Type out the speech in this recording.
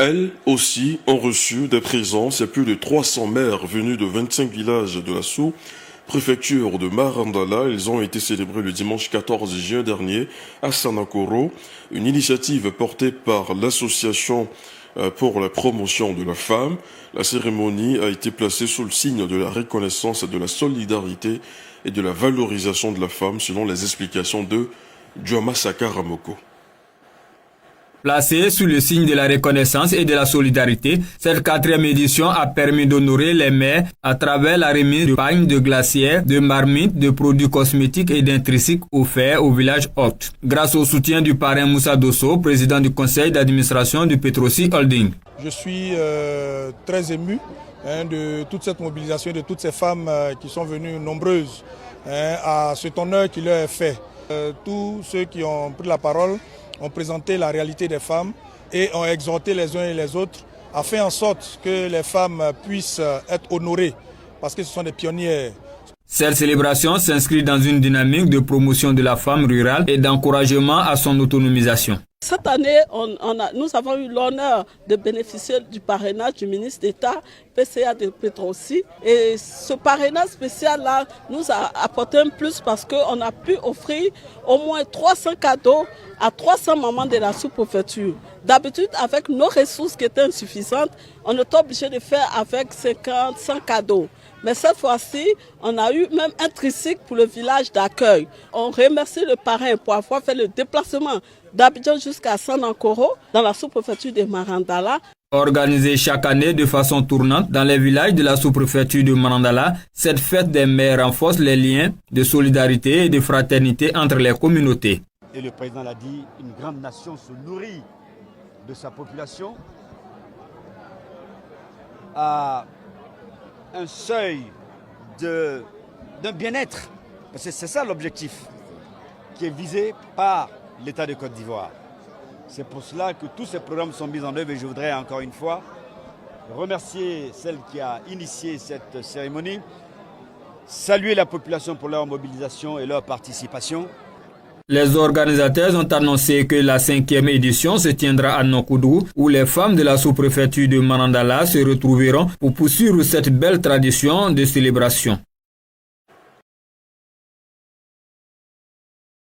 Elles aussi ont reçu des présences. Il y a plus de 300 mères venues de 25 villages de la sous-préfecture de Marandala. Ils ont été célébrés le dimanche 14 juin dernier à Sanakoro. Une initiative portée par l'association pour la promotion de la femme. La cérémonie a été placée sous le signe de la reconnaissance, de la solidarité et de la valorisation de la femme, selon les explications de Djoma Sakaramoko. Placée sous le signe de la reconnaissance et de la solidarité, cette 4e édition a permis d'honorer les mères à travers la remise de pagnes, de glacières, de marmites, de produits cosmétiques et d'intriciques offerts au village hôte. Grâce au soutien du parrain Moussa Dosso, président du conseil d'administration du Petrosi Holding. Je suis très ému de toute cette mobilisation, de toutes ces femmes qui sont venues nombreuses à cet honneur qui leur est fait. Tous ceux qui ont pris la parole ont présenté la réalité des femmes et ont exhorté les uns et les autres à faire en sorte que les femmes puissent être honorées parce que ce sont des pionnières. Cette célébration s'inscrit dans une dynamique de promotion de la femme rurale et d'encouragement à son autonomisation. Cette année, nous avons eu l'honneur de bénéficier du parrainage du ministre d'État, PCA de Petrosi. Et ce parrainage spécial-là nous a apporté un plus parce qu'on a pu offrir au moins 300 cadeaux à 300 mamans de la sous-préfecture. D'habitude, avec nos ressources qui étaient insuffisantes, on était obligé de faire avec 50, 100 cadeaux. Mais cette fois-ci, on a eu même un tricycle pour le village d'accueil. On remercie le parrain pour avoir fait le déplacement d'Abidjan jusqu'à Sanakoro, dans la sous-préfecture de Marandala. Organisée chaque année de façon tournante dans les villages de la sous-préfecture de Marandala, cette fête des mères renforce les liens de solidarité et de fraternité entre les communautés. Et le président l'a dit, une grande nation se nourrit de sa population à un seuil d'un bien-être. Parce que c'est ça l'objectif qui est visé par l'État de Côte d'Ivoire. C'est pour cela que tous ces programmes sont mis en œuvre et je voudrais encore une fois remercier celle qui a initié cette cérémonie, saluer la population pour leur mobilisation et leur participation. Les organisateurs ont annoncé que la 5e édition se tiendra à Nokoudou, où les femmes de la sous-préfecture de Marandala se retrouveront pour poursuivre cette belle tradition de célébration.